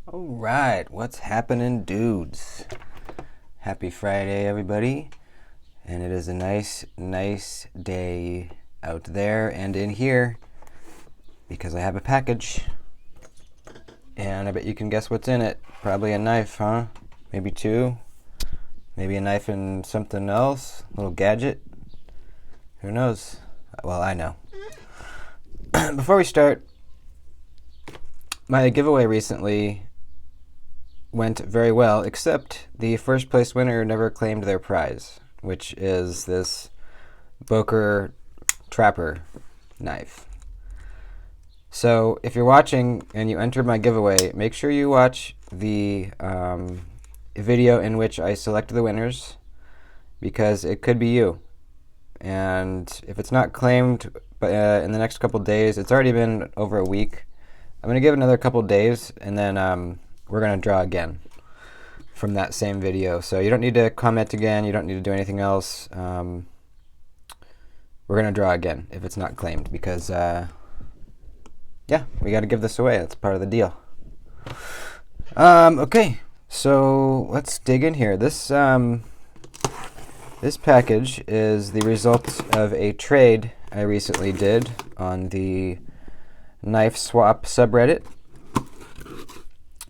All right, what's happening, dudes? Happy Friday, everybody. And it is a nice day out there and in here because I have a package. And I bet you can guess what's in it. Probably a knife, huh? Maybe two. Maybe a knife and something else. A little gadget. Who knows? Well, I know. Before we start, my giveaway recently went very well, except the first place winner never claimed their prize, which is this Boker Trapper knife. So if you're watching and you entered my giveaway, make sure you watch the video in which I selected the winners, because it could be you. And if it's not claimed in the next couple days, it's already been over a week. I'm going to give it another couple days, and then we're going to draw again from that same video. So you don't need to comment again. You don't need to do anything else. We're going to draw again if it's not claimed because, yeah, we got to give this away. That's part of the deal. Okay, so let's dig in here. This package is the result of a trade I recently did on the knife swap subreddit.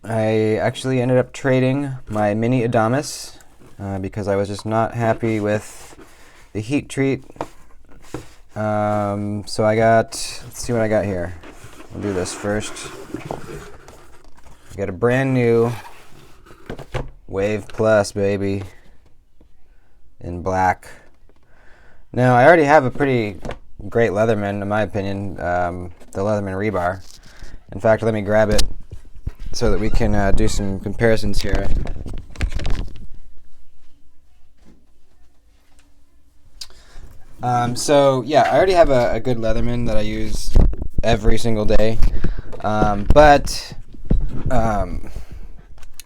I actually ended up trading my mini Adamas because I was just not happy with the heat treat. So I got, let's see what I got here. We'll do this first. I got a brand new Wave Plus, baby, in black. Now, I already have a pretty great Leatherman, in my opinion, the Leatherman rebar. In fact, let me grab it so that we can do some comparisons here. So yeah, I already have a good Leatherman that I use every single day, but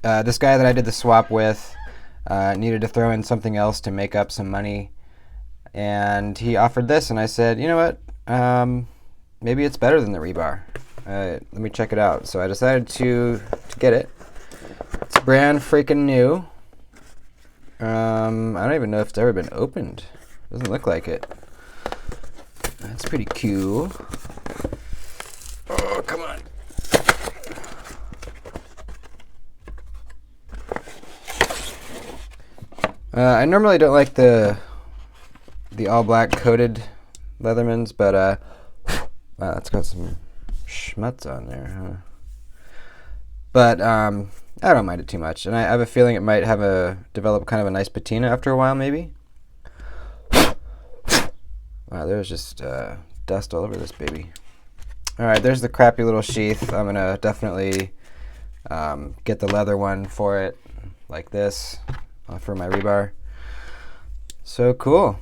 this guy that I did the swap with needed to throw in something else to make up some money, and he offered this, and I said, you know what, maybe it's better than the rebar. Let me check it out. So I decided to get it. It's brand freaking new. I don't even know if it's ever been opened. Doesn't look like it. That's pretty cool. Oh, come on. I normally don't like the all black coated Leathermans, but wow, that's got some schmutz on there, huh? But I don't mind it too much, and I have a feeling it might develop kind of a nice patina after a while, maybe. Wow, there's just dust all over this baby. All right, there's the crappy little sheath. I'm gonna definitely get the leather one for it, like this, for my rebar. So cool.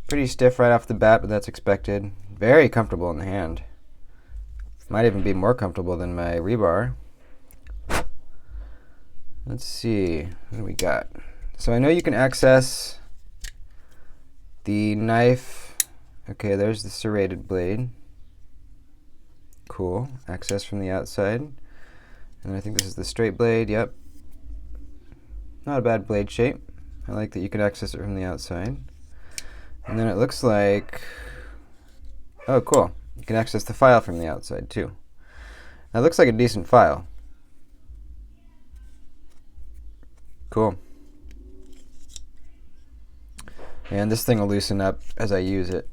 Pretty stiff right off the bat, but that's expected. Very comfortable in the hand. Might even be more comfortable than my rebar. Let's see, what do we got? So I know you can access the knife. Okay, there's the serrated blade. Cool, access from the outside. And I think this is the straight blade, yep. Not a bad blade shape. I like that you can access it from the outside. And then it looks like, oh cool, you can access the file from the outside too. That looks like a decent file. Cool. And this thing will loosen up as I use it.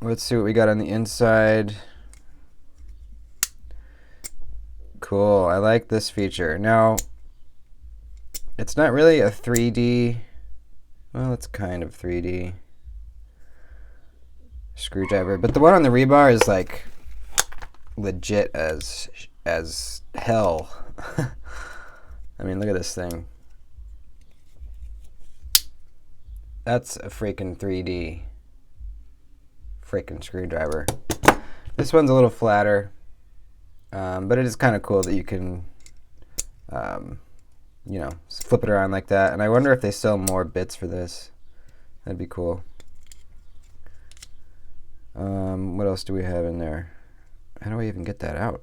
Let's see what we got on the inside. Cool, I like this feature. Now, it's not really a 3D, well, it's kind of 3D screwdriver, but the one on the rebar is like legit as hell. I mean, look at this thing. That's a freaking 3D freaking screwdriver. This one's a little flatter, but it is kind of cool that you can, you know, flip it around like that. And I wonder if they sell more bits for this. That'd be cool. What else do we have in there? How do I even get that out?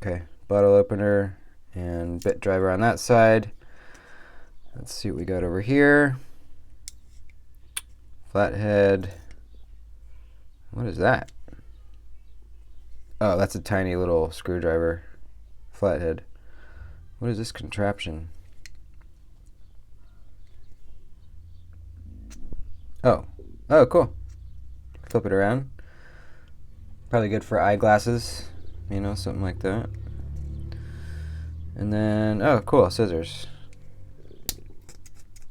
Okay, bottle opener and bit driver on that side. Let's see what we got over here. Flathead. What is that? Oh, that's a tiny little screwdriver. Flathead. What is this contraption? Oh. Oh, cool. Flip it around. Probably good for eyeglasses, you know, something like that. And then, oh, cool, scissors.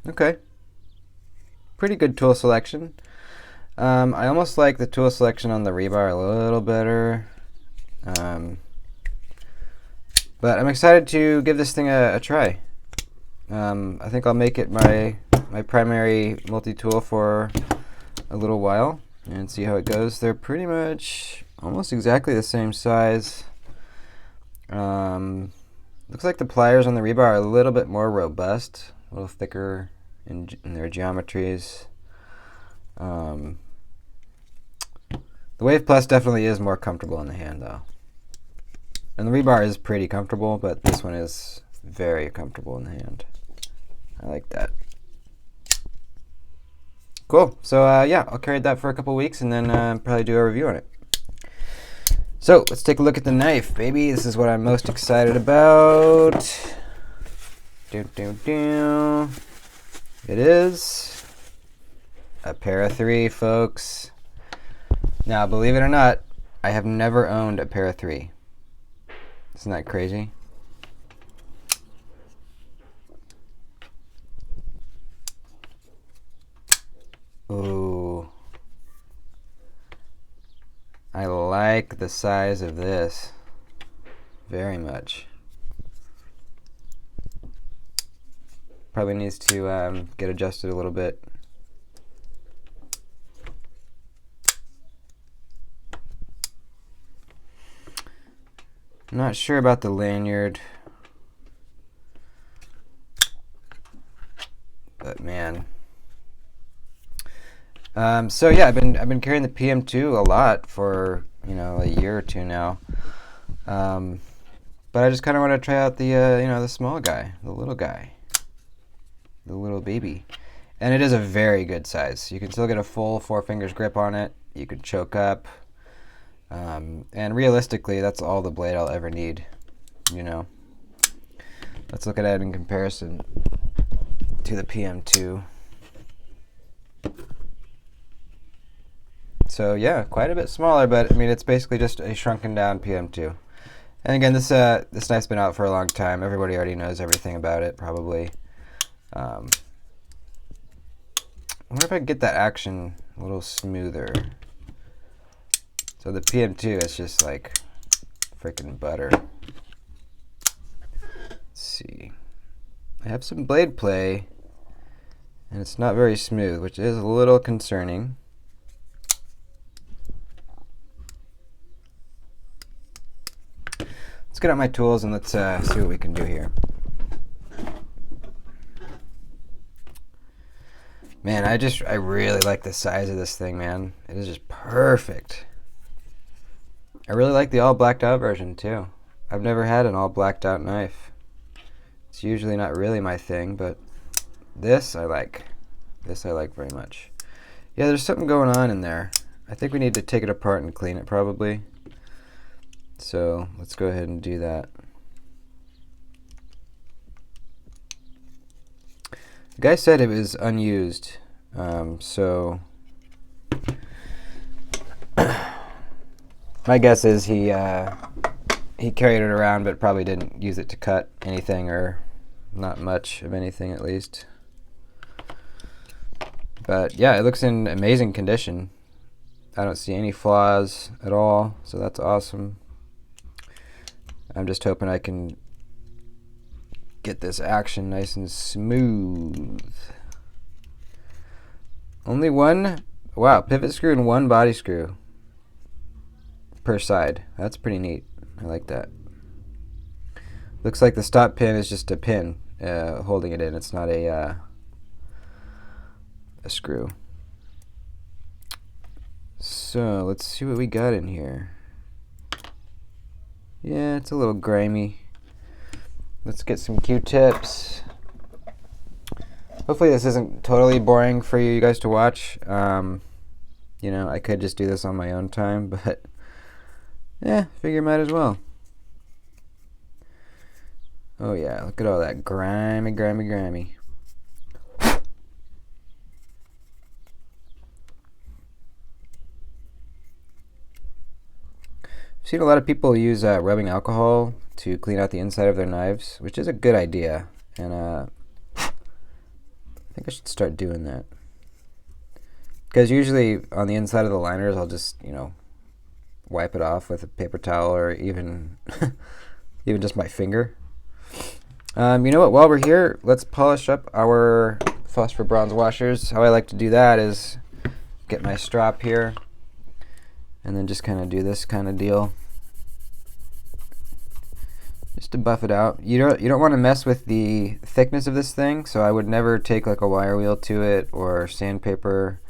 Okay. Pretty good tool selection. I almost like the tool selection on the rebar a little better. But I'm excited to give this thing a try. I think I'll make it my primary multi-tool for a little while and see how it goes. They're pretty much almost exactly the same size. Looks like the pliers on the rebar are a little bit more robust, a little thicker in their geometries. The Wave Plus definitely is more comfortable in the hand though. And the rebar is pretty comfortable, but this one is very comfortable in the hand. I like that. Cool. So yeah, I'll carry that for a couple weeks and then probably do a review on it. So let's take a look at the knife, baby. This is what I'm most excited about. It is a Para3, folks. Now, believe it or not, I have never owned a Para3. Isn't that crazy? Ooh. I like the size of this very much. Probably needs to get adjusted a little bit. I'm not sure about the lanyard, but man. So yeah, I've been carrying the PM2 a lot for a year or two now, but I just kind of want to try out the the small guy, the little guy, the little baby, and it is a very good size. You can still get a full 4 fingers grip on it. You could choke up. And realistically, that's all the blade I'll ever need, Let's look at it in comparison to the PM2. So yeah, quite a bit smaller, but I mean, it's basically just a shrunken down PM2. And again, this knife's been out for a long time. Everybody already knows everything about it, probably. I wonder if I could get that action a little smoother. So the PM2 is just like freaking butter. Let's see. I have some blade play, and it's not very smooth, which is a little concerning. Let's get out my tools and let's see what we can do here. Man, I really like the size of this thing, man. It is just perfect. I really like the all blacked out version too. I've never had an all blacked out knife. It's usually not really my thing, but this I like. This I like very much. Yeah, there's something going on in there. I think we need to take it apart and clean it probably. So let's go ahead and do that. The guy said it was unused, so my guess is he carried it around, but probably didn't use it to cut anything, or not much of anything at least. But yeah, it looks in amazing condition. I don't see any flaws at all, so that's awesome. I'm just hoping I can get this action nice and smooth. Only one, wow, pivot screw and one body screw per side. That's pretty neat. I like that. Looks like the stop pin is just a pin holding it in. It's not a screw. So let's see what we got in here. Yeah, it's a little grimy. Let's get some Q-tips. Hopefully this isn't totally boring for you guys to watch. You know, I could just do this on my own time, but yeah, figure might as well. Oh yeah, look at all that grimy. I've seen a lot of people use rubbing alcohol to clean out the inside of their knives, which is a good idea, and I think I should start doing that. Because usually on the inside of the liners, I'll just, you know, wipe it off with a paper towel or even even just my finger. You know what? While we're here, let's polish up our phosphor bronze washers. How I like to do that is get my strop here and then just kind of do this kind of deal, just to buff it out. You don't want to mess with the thickness of this thing, so I would never take like a wire wheel to it or sandpaper,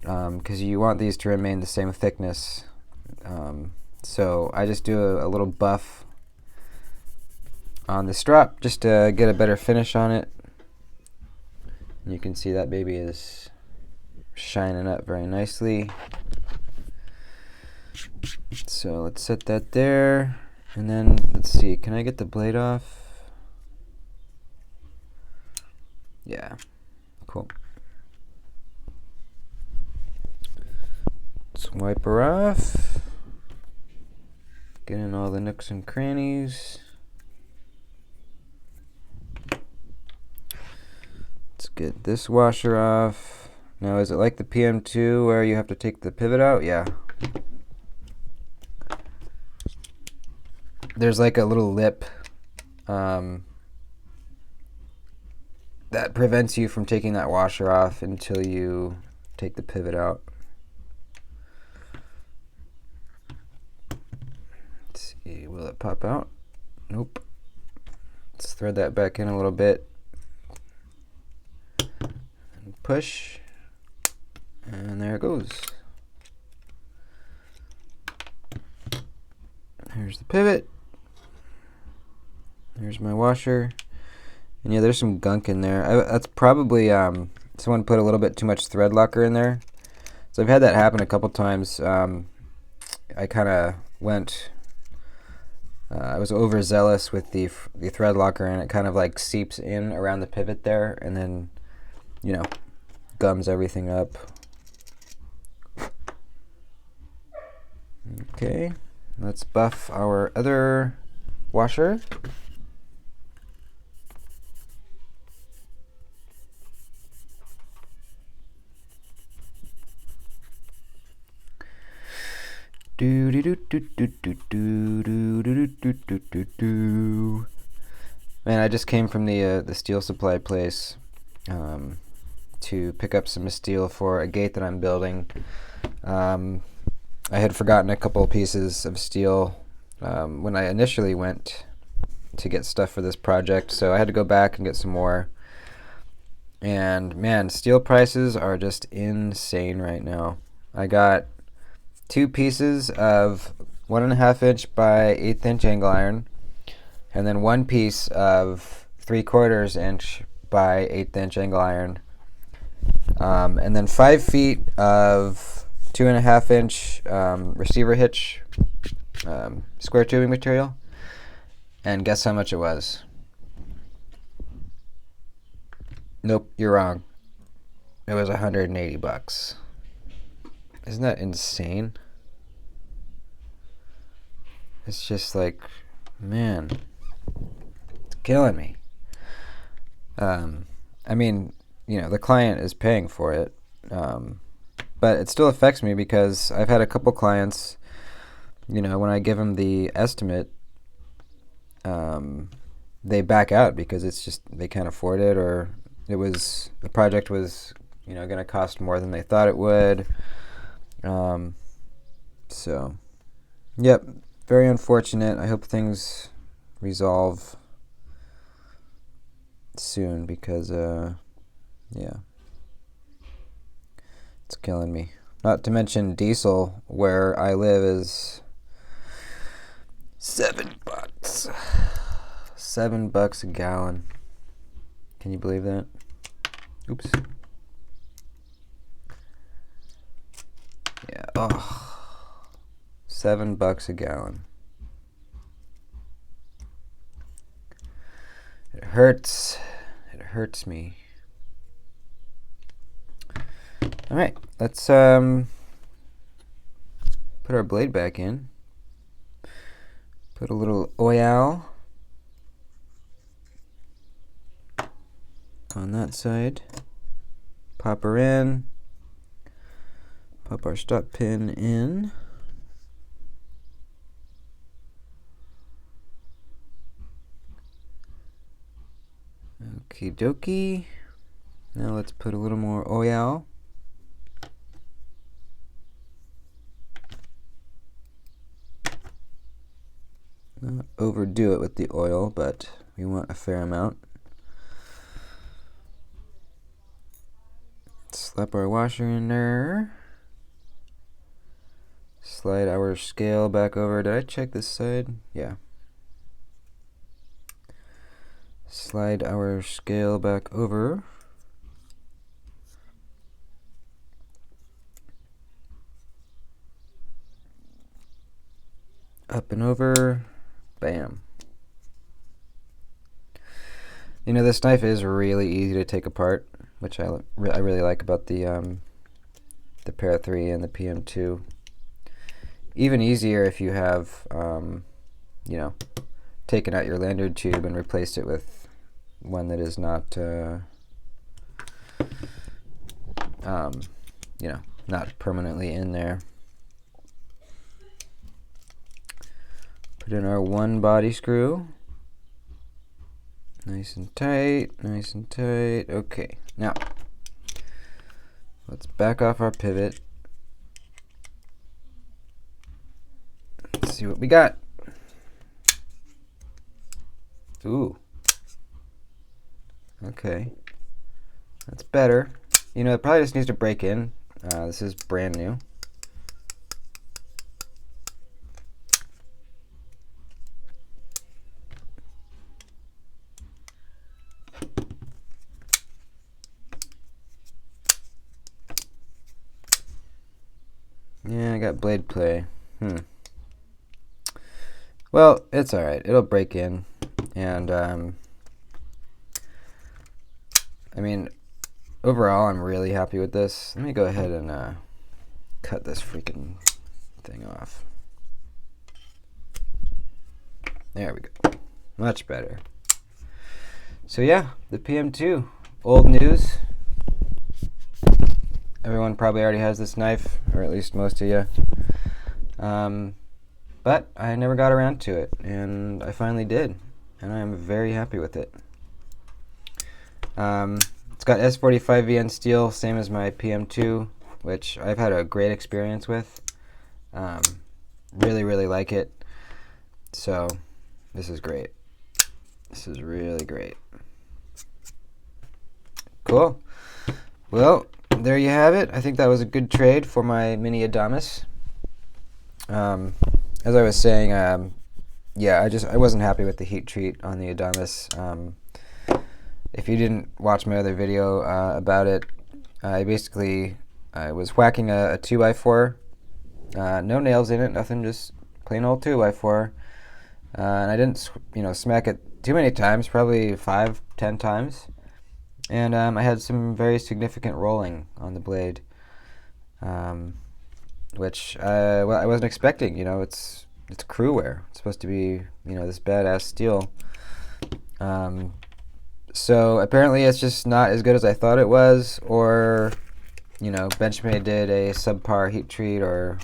because you want these to remain the same thickness. So I just do a little buff on the strop just to get a better finish on it. You can see that baby is shining up very nicely. So let's set that there, and then let's see, can I get the blade off? Yeah, cool. Let's wipe her off. Get in all the nooks and crannies. Let's get this washer off. Now, is it like the PM2 where you have to take the pivot out? Yeah. There's like a little lip that prevents you from taking that washer off until you take the pivot out. Let's see, will it pop out? Nope. Let's thread that back in a little bit. And push. And there it goes. Here's the pivot. There's my washer. And yeah, there's some gunk in there. That's probably someone put a little bit too much thread locker in there. So I've had that happen a couple times. I kind of went, I was overzealous with the thread locker, and it kind of like seeps in around the pivot there, and then, you know, gums everything up. Okay, let's buff our other washer. Man, I just came from the steel supply place to pick up some steel for a gate that I'm building. I had forgotten a couple pieces of steel when I initially went to get stuff for this project, so I had to go back and get some more. And man, steel prices are just insane right now. I got 2 pieces of 1.5 inch by 1/8 inch angle iron, and then 1 piece of 3/4 inch by 1/8 inch angle iron, and then 5 feet of 2.5 inch receiver hitch square tubing material. And guess how much it was? Nope, you're wrong. It was $180. Isn't that insane? It's just like, man, it's killing me. I mean, you know, the client is paying for it, but it still affects me because I've had a couple clients, you know, when I give them the estimate, they back out because it's just, they can't afford it, or the project was, you know, going to cost more than they thought it would. So, yep, very unfortunate. I hope things resolve soon because, yeah, it's killing me. Not to mention diesel, where I live, is $7. $7 a gallon. Can you believe that? Oops. Yeah. Oh. $7 a gallon. It hurts. It hurts me. All right. Let's put our blade back in. Put a little oil on that side. Pop her in. Pop our stop pin in. Okie dokie. Now let's put a little more oil. Not overdo it with the oil, but we want a fair amount. Slap our washer in there. Slide our scale back over. Did I check this side? Yeah. Slide our scale back over. Up and over. Bam. You know, this knife is really easy to take apart, which I really like about the Para3 and the PM2. Even easier if you have, you know, taken out your lanyard tube and replaced it with one that is not, you know, not permanently in there. Put in our one body screw. Nice and tight, nice and tight. Okay, now let's back off our pivot. Let's see what we got. Ooh. Okay. That's better. You know, it probably just needs to break in. This is brand new. Yeah, I got blade play. Well, it's alright. It'll break in. And, I mean, overall, I'm really happy with this. Let me go ahead and cut this freaking thing off. There we go. Much better. So yeah, the PM2. Old news. Everyone probably already has this knife, or at least most of you. But I never got around to it, and I finally did, and I'm very happy with it. It's got S45VN steel, same as my PM2, which I've had a great experience with. Really, really like it. So this is great. This is really great. Cool. Well, there you have it. I think that was a good trade for my mini Adamas. As I was saying, yeah, I wasn't happy with the heat treat on the Adamas. If you didn't watch my other video about it, I was whacking a 2x4, no nails in it, nothing, just plain old 2x4, and I didn't, you know, smack it too many times, probably 5-10 times, and I had some very significant rolling on the blade, which well, I wasn't expecting. You know, it's crew wear. It's supposed to be, you know, this badass steel. So apparently it's just not as good as I thought it was, or, you know, Benchmade did a subpar heat treat, or,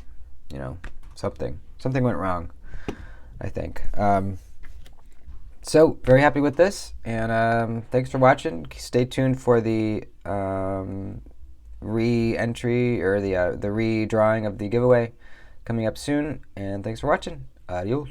you know, something went wrong, I think. So very happy with this, and thanks for watching. Stay tuned for the re-entry, or the redrawing of the giveaway coming up soon, and thanks for watching. Adios.